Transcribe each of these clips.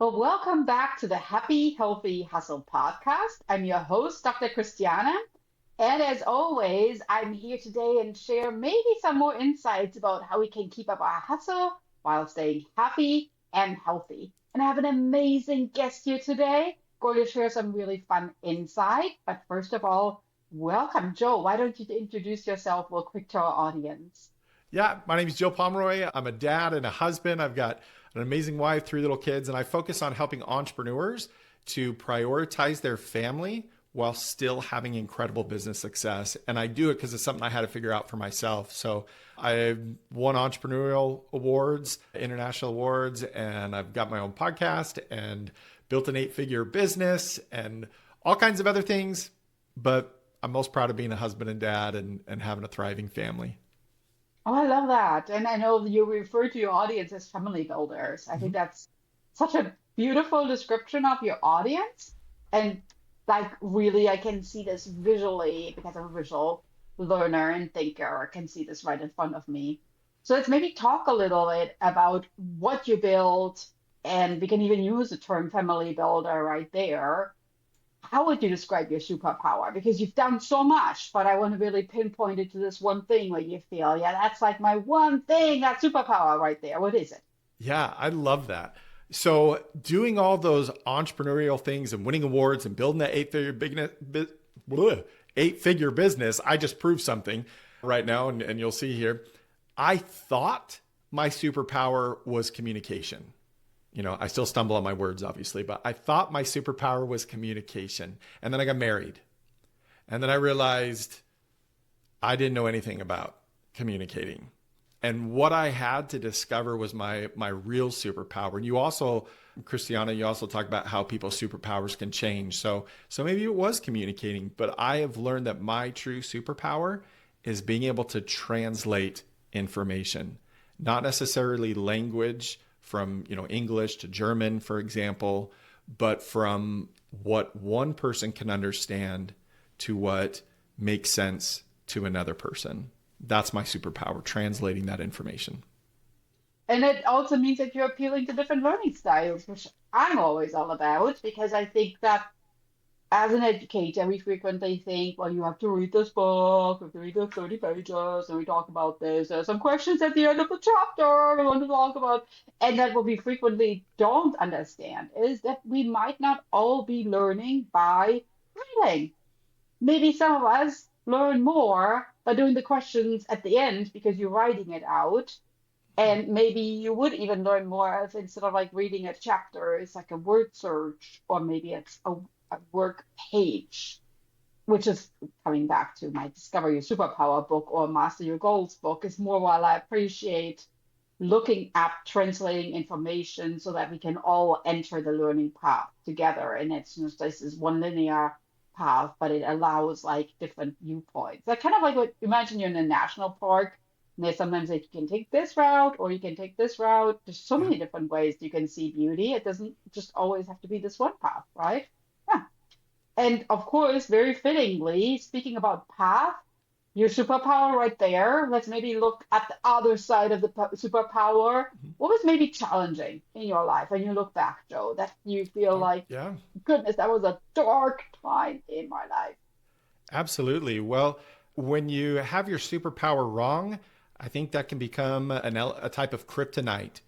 Well, welcome back to the Happy, Healthy Hustle podcast. I'm your host, Dr. Christiane. And as always, I'm here today and share maybe some more insights about how we can keep up our hustle while staying happy and healthy. And I have an amazing guest here today, going to share some really fun insight. But first of all, welcome, Joe. Why don't you introduce yourself real quick to our audience? Yeah, my name is Joe Pomeroy. I'm a dad and a husband. I've got an amazing wife, three little kids, and I focus on helping entrepreneurs to prioritize their family while still having incredible business success. And I do it because it's something I had to figure out for myself. So I've won entrepreneurial awards, international awards, and I've got my own podcast and built an 8-figure business and all kinds of other things. But I'm most proud of being a husband and dad and having a thriving family. Oh, I love that. And I know you refer to your audience as family builders. I think that's such a beautiful description of your audience. And like really, I can see this visually because I'm a visual learner and thinker. I can see this right in front of me. So let's maybe talk a little bit about what you build. And we can even use the term family builder right there. How would you describe your superpower? Because you've done so much, but I want to really pinpoint it to this one thing where you feel, yeah, that's like my one thing, that superpower right there. What is it? Yeah, I love that. So doing all those entrepreneurial things and winning awards and building that eight-figure business, I just proved something right now, and you'll see here. I thought my superpower was communication. I still stumble on my words, obviously, but I thought my superpower was communication. And then I got married. And then I realized I didn't know anything about communicating. And what I had to discover was my real superpower. And you also, Christiana, you also talk about how people's superpowers can change. So maybe it was communicating, but I have learned that my true superpower is being able to translate information, not necessarily language from English to German, for example, but from what one person can understand to what makes sense to another person. That's my superpower, translating that information. And it also means that you're appealing to different learning styles, which I'm always all about because I think that as an educator, we frequently think, well, you have to read this book, you have to read the 30 pages, and we talk about this. There are some questions at the end of the chapter we want to talk about. And that what we frequently don't understand is that we might not all be learning by reading. Maybe some of us learn more by doing the questions at the end because you're writing it out. And maybe you would even learn more if instead of like reading a chapter, it's like a word search, or maybe it's a work page, which is coming back to my Discover Your Superpower book or Master Your Goals book, is more while I appreciate looking at translating information so that we can all enter the learning path together. And it's just this is one linear path, but it allows like different viewpoints. Like kind of like what imagine you're in a national park. And there's sometimes like you can take this route or you can take this route. There's so Yeah. many different ways you can see beauty. It doesn't just always have to be this one path, right? Yeah. And of course, very fittingly, speaking about path, your superpower right there, let's maybe look at the other side of the superpower. What was maybe challenging in your life when you look back, Joe, that you feel Oh, like, yeah, goodness, that was a dark time in my life? absolutely. Well, when you have your superpower wrong, I think that can become a type of kryptonite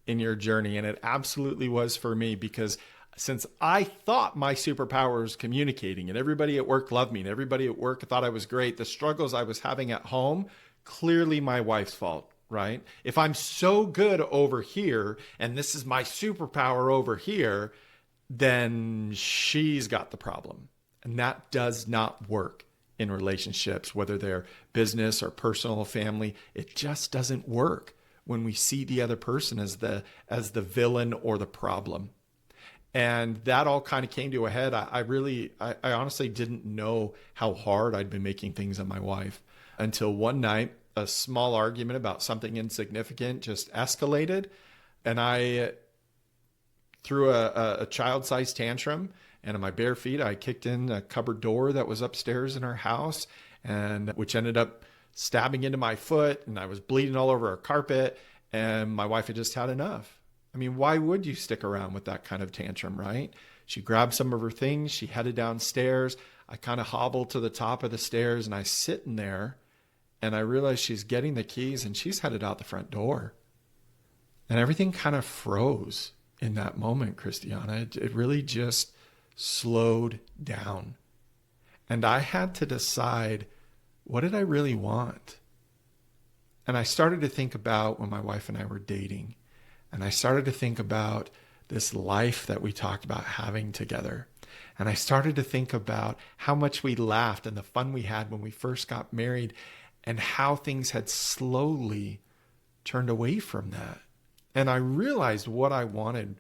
in your journey. And it absolutely was for me because since I thought my superpower was communicating and everybody at work loved me and everybody at work thought I was great, the struggles I was having at home, clearly my wife's fault, right? If I'm so good over here and this is my superpower over here, then she's got the problem. And that does not work in relationships, whether they're business or personal, family. It just doesn't work when we see the other person as the villain or the problem. And that all kind of came to a head. I honestly didn't know how hard I'd been making things on my wife until one night, a small argument about something insignificant just escalated. And I threw a child-sized tantrum. And on my bare feet, I kicked in a cupboard door that was upstairs in our house, and which ended up stabbing into my foot. And I was bleeding all over our carpet. And my wife had just had enough. I mean, why would you stick around with that kind of tantrum, right? She grabbed some of her things. She headed downstairs. I kind of hobbled to the top of the stairs and I sit in there and I realize she's getting the keys and she's headed out the front door. And everything kind of froze in that moment, Christiana. It really just slowed down. And I had to decide, what did I really want? And I started to think about when my wife and I were dating. And I started to think about this life that we talked about having together. And I started to think about how much we laughed and the fun we had when we first got married and how things had slowly turned away from that. And I realized what I wanted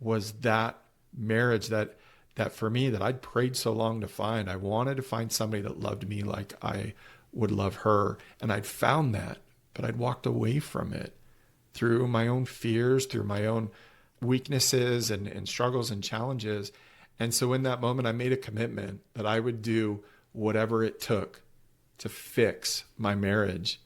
was that marriage that for me that I'd prayed so long to find. I wanted to find somebody that loved me like I would love her. And I'd found that, but I'd walked away from it through my own fears, through my own weaknesses and struggles and challenges. And so in that moment, I made a commitment that I would do whatever it took to fix my marriage.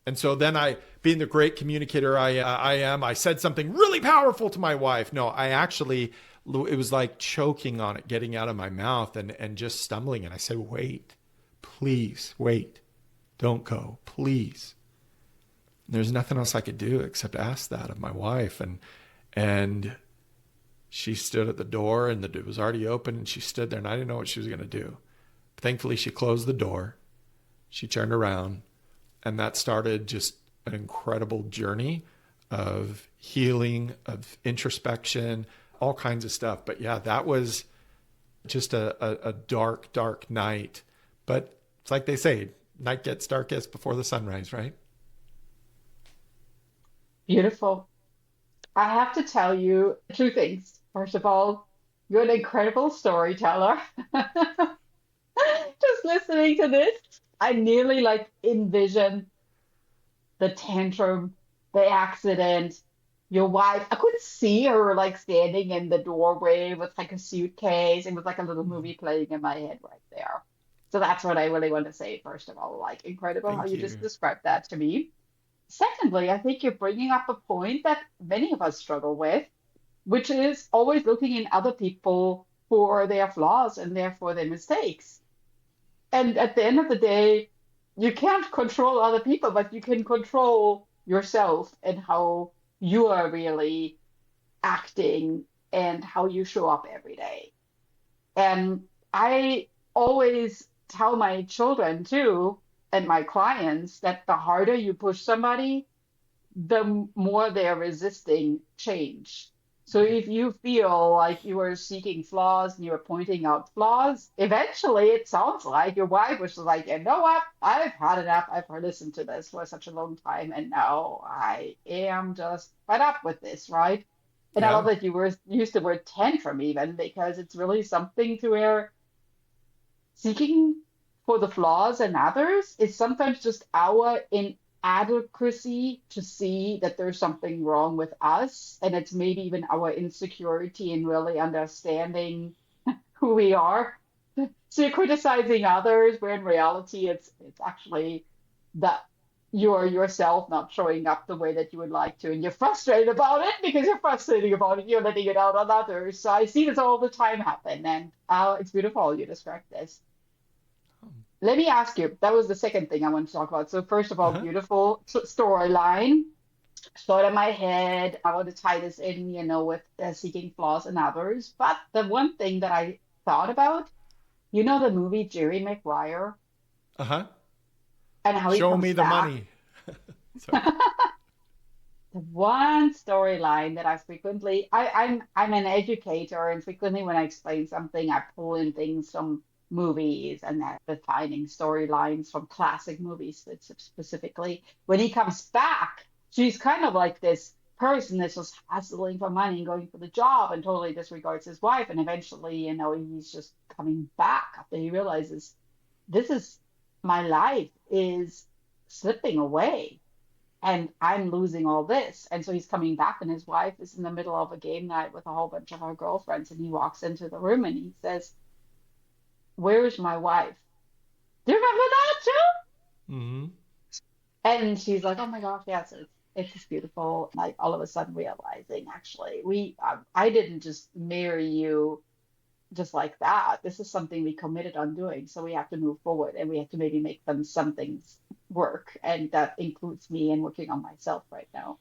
And so then I, being the great communicator I am, I said something really powerful to my wife. No, I actually, it was like choking on it, getting out of my mouth and just stumbling. And I said, wait, please, wait, don't go, please. And there's nothing else I could do except ask that of my wife. And she stood at the door and the door was already open and she stood there and I didn't know what she was going to do. Thankfully, she closed the door. She turned around and that started just an incredible journey of healing, of introspection, all kinds of stuff. But yeah, that was just a dark, dark night. But it's like they say, night gets darkest before the sunrise, right? Beautiful. I have to tell you two things. First of all, you're an incredible storyteller. Just listening to this, I nearly like envision the tantrum, the accident, your wife. I could see her like standing in the doorway with like a suitcase. It was like a little movie playing in my head right there. So that's what I really want to say, first of all. Like, incredible how Thank you just you. described that to me. Secondly, I think you're bringing up a point that many of us struggle with, which is always looking in other people for their flaws and therefore their mistakes. And at the end of the day, you can't control other people, but you can control yourself and how you are really acting and how you show up every day. And I always tell my children too, and my clients, that the harder you push somebody, the more they're resisting change. So if you feel like you are seeking flaws and you're pointing out flaws, eventually it sounds like your wife was like, you know what? I've had enough. I've listened to this for such a long time, and now I am just fed up with this, right? And I love Yeah. that you were used the word tantrum even because it's really something to where seeking for the flaws in others is sometimes just our inadequacy to see that there's something wrong with us. And it's maybe even our insecurity in really understanding who we are. So you're criticizing others, where in reality it's actually that you're yourself not showing up the way that you would like to, and you're frustrated about it because you're frustrated about it. You're letting it out on others. So I see this all the time happen, and it's beautiful you described this. Let me ask you, that was the second thing I want to talk about. So first of all, Uh-huh. beautiful storyline. Thought in my head, I want to tie this in, with seeking flaws in others. But the one thing that I thought about, the movie Jerry Maguire Uh-huh. and how he Show me comes the back. money. Sorry. The one storyline that I frequently, I'm an educator, and frequently when I explain something, I pull in things from movies and that defining storylines from classic movies specifically. When he comes back, she's kind of like this person that's just hustling for money and going for the job and totally disregards his wife. And eventually, he's just coming back after he realizes this is my life is slipping away and I'm losing all this. And so he's coming back, and his wife is in the middle of a game night with a whole bunch of her girlfriends. And he walks into the room and he says, "Where's my wife? Do you remember that too?" Mm-hmm. And she's like, "Oh my gosh, yes." It's just beautiful. Like all of a sudden realizing, actually, I didn't just marry you just like that. This is something we committed on doing. So we have to move forward and we have to maybe make them some things work. And that includes me and working on myself right now.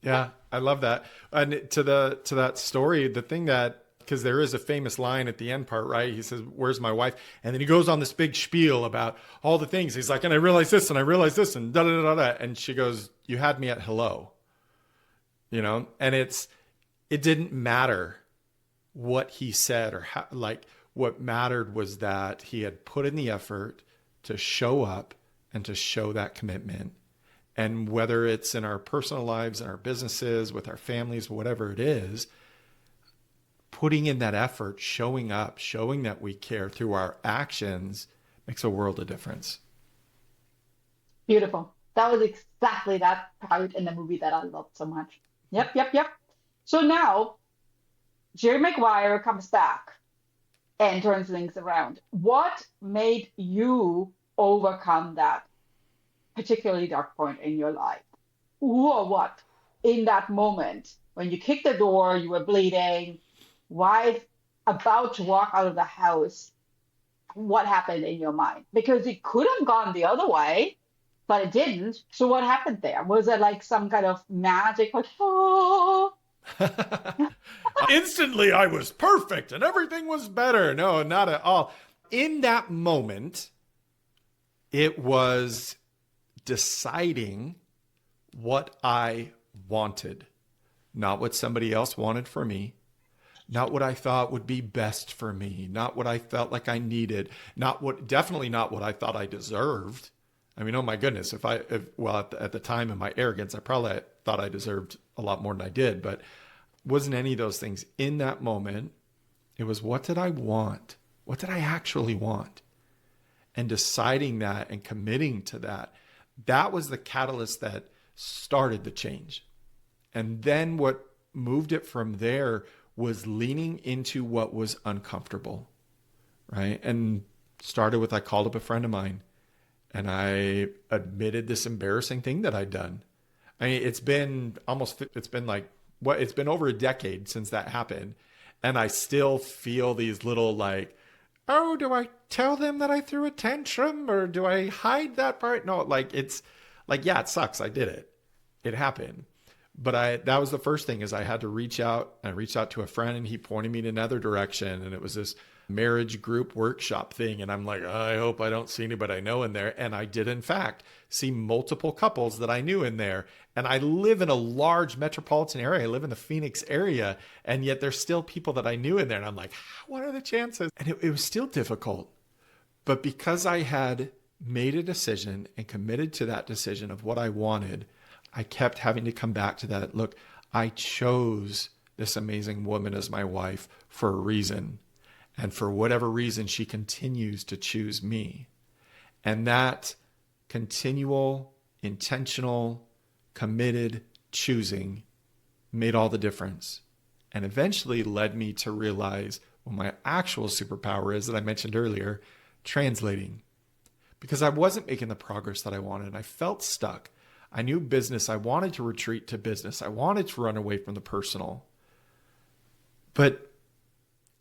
Yeah, I love that. And to that story, the thing that, because there is a famous line at the end part, right? He says, "Where's my wife?" And then he goes on this big spiel about all the things. He's like, "And I realized this, and I realized this, and da da da da." And she goes, "You had me at hello," you know. And it didn't matter what he said or how, like what mattered was that he had put in the effort to show up and to show that commitment. And whether it's in our personal lives, in our businesses, with our families, whatever it is, putting in that effort, showing up, showing that we care through our actions makes a world of difference. Beautiful. That was exactly that part in the movie that I loved so much. Yep, yep, yep. So now Jerry Maguire comes back and turns things around. What made you overcome that particularly dark point in your life? Who or what in that moment when you kicked the door, you were bleeding, wife about to walk out of the house? What happened in your mind? Because it could have gone the other way, but it didn't. So what happened there? Was it like some kind of magic, like, oh, Instantly, I was perfect and everything was better. No, not at all. In that moment, it was deciding what I wanted, not what somebody else wanted for me, not what I thought would be best for me, not what I felt like I needed, definitely not what I thought I deserved. I mean, oh my goodness, at the time in my arrogance, I probably thought I deserved a lot more than I did, but wasn't any of those things. In that moment, it was, what did I want? What did I actually want? And deciding that and committing to that, that was the catalyst that started the change. And then what moved it from there was leaning into what was uncomfortable, right? And started with, I called up a friend of mine and I admitted this embarrassing thing that I'd done. I mean, it's been over a decade since that happened. And I still feel these little like, oh, do I tell them that I threw a tantrum or do I hide that part? No, like it's like, yeah, it sucks. I did it. It happened. But that was the first thing is I had to reach out. I reached out to a friend and he pointed me in another direction. And it was this marriage group workshop thing. And I'm like, oh, I hope I don't see anybody I know in there. And I did, in fact, see multiple couples that I knew in there. And I live in a large metropolitan area. I live in the Phoenix area. And yet there's still people that I knew in there. And I'm like, what are the chances? And it was still difficult. But because I had made a decision and committed to that decision of what I wanted, I kept having to come back to that. Look, I chose this amazing woman as my wife for a reason. And for whatever reason, she continues to choose me. And that continual, intentional, committed choosing made all the difference. And eventually led me to realize what my actual superpower is that I mentioned earlier, translating. Because I wasn't making the progress that I wanted. I felt stuck. I knew business. I wanted to retreat to business. I wanted to run away from the personal. But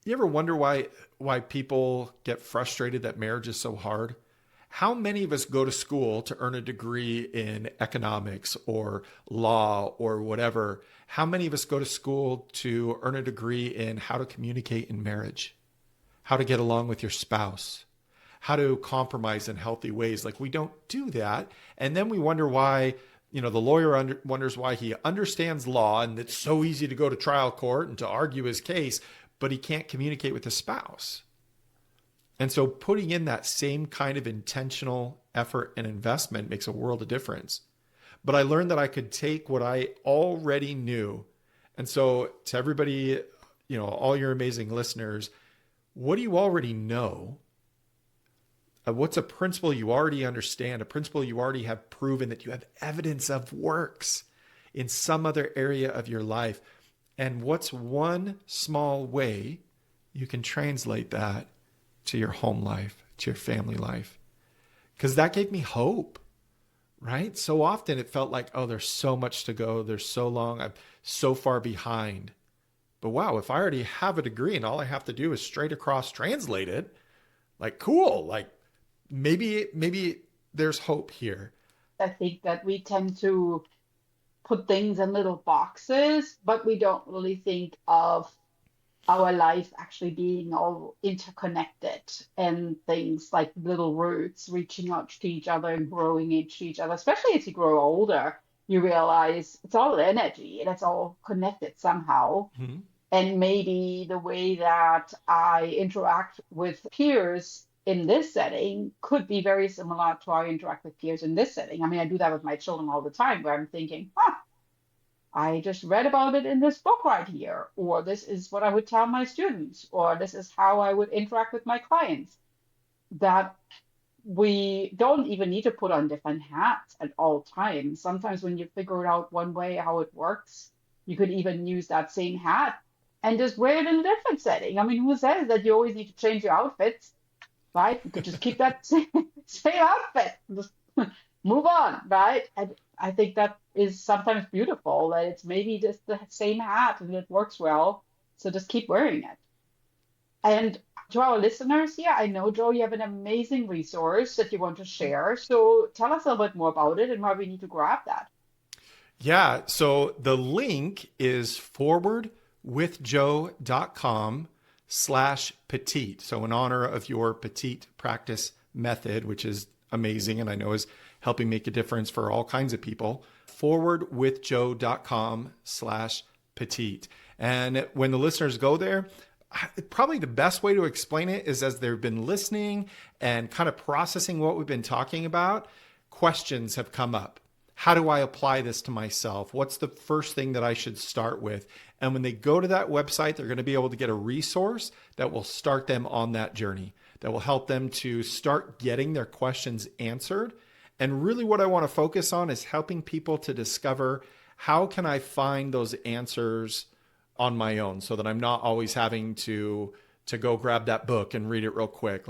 you ever wonder why people get frustrated that marriage is so hard? How many of us go to school to earn a degree in economics or law or whatever? How many of us go to school to earn a degree in how to communicate in marriage, how to get along with your spouse, how to compromise in healthy ways? Like, we don't do that. And then we wonder why, the lawyer wonders why he understands law and it's so easy to go to trial court and to argue his case, but he can't communicate with his spouse. And so putting in that same kind of intentional effort and investment makes a world of difference. But I learned that I could take what I already knew. And so to everybody, all your amazing listeners, what do you already know? What's a principle you already understand, a principle you already have proven that you have evidence of works in some other area of your life? And what's one small way you can translate that to your home life, to your family life? Because that gave me hope. right? So often it felt like, oh, there's so much to go. There's so long. I'm so far behind. But wow, if I already have a degree and all I have to do is straight across translate it, like cool. Like maybe there's hope here. I think that we tend to put things in little boxes, but we don't really think of our life actually being all interconnected and things like little roots reaching out to each other and growing into each other, especially as you grow older, you realize it's all energy and it's all connected somehow. Mhm. And maybe the way that I interact with peers in this setting could be very similar to how I interact with peers in this setting. I mean, I do that with my children all the time where I'm thinking, huh, I just read about it in this book right here, or this is what I would tell my students, or this is how I would interact with my clients. That we don't even need to put on different hats at all times. Sometimes when you figure out one way how it works, you could even use that same hat and just wear it in a different setting. I mean, who says that you always need to change your outfits, right? You could just keep that same outfit, just move on, right? And I think that is sometimes beautiful that it's maybe just the same hat and it works well. So just keep wearing it. And to our listeners here, I know, Joe, you have an amazing resource that you want to share. So tell us a little bit more about it and why we need to grab that. Yeah. So the link is forwardwithjoe.com/petite. So in honor of your petite practice method, which is amazing and I know is helping make a difference for all kinds of people, forwardwithjoe.com/petite. And when the listeners go there, probably the best way to explain it is as they've been listening and kind of processing what we've been talking about, questions have come up. How do I apply this to myself? What's the first thing that I should start with? And when they go to that website, they're going to be able to get a resource that will start them on that journey, that will help them to start getting their questions answered. And really what I want to focus on is helping people to discover, how can I find those answers on my own so that I'm not always having to go grab that book and read it real quick.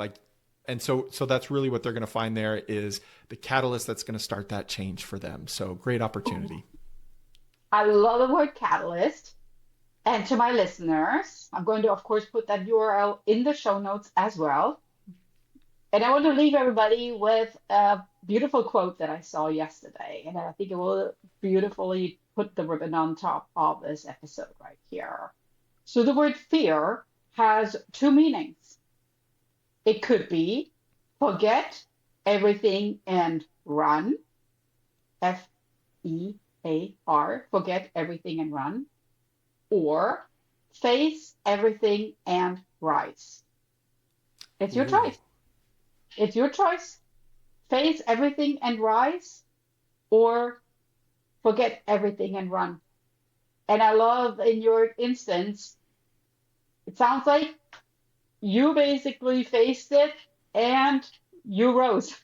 So that's really what they're going to find there is the catalyst that's going to start that change for them. So great opportunity. I love the word catalyst. And to my listeners, I'm going to, of course, put that URL in the show notes as well. And I want to leave everybody with a beautiful quote that I saw yesterday. And I think it will beautifully put the ribbon on top of this episode right here. So the word fear has two meanings. It could be forget everything and run, FEAR, forget everything and run, or face everything and rise. It's your Ooh. choice. It's your choice. Face everything and rise, or forget everything and run. And I love in your instance, it sounds like you basically faced it and you rose.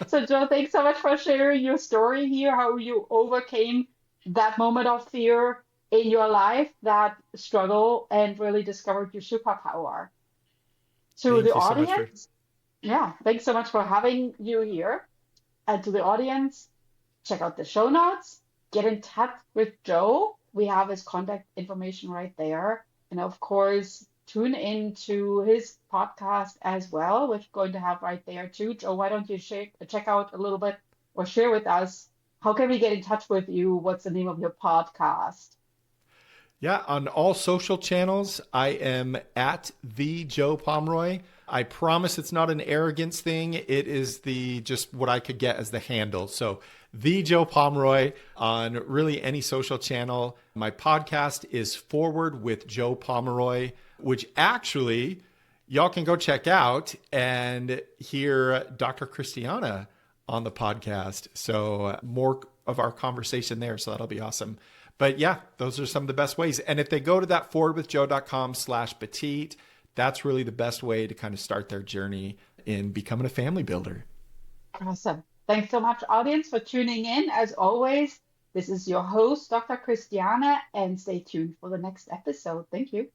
So, Joe, thanks so much for sharing your story here, how you overcame that moment of fear in your life, that struggle, and really discovered your superpower. To the Thank you so much for. audience, yeah, thanks so much for having you here. And to the audience, check out the show notes, get in touch with Joe. We have his contact information right there. And of course, tune into his podcast as well, which we're going to have right there too. Joe, why don't you check out a little bit or share with us, how can we get in touch with you? What's the name of your podcast? Yeah, on all social channels, I am at the Joe Pomeroy. I promise it's not an arrogance thing. It is the just what I could get as the handle. So the Joe Pomeroy on really any social channel. My podcast is Forward with Joe Pomeroy, which actually y'all can go check out and hear Dr. Christiane on the podcast. So more of our conversation there. So that'll be awesome. But yeah, those are some of the best ways. And if they go to that forwardwithjoe.com/petite, that's really the best way to kind of start their journey in becoming a family builder. Awesome. Thanks so much, audience, for tuning in. As always, this is your host, Dr. Christiane, and stay tuned for the next episode. Thank you.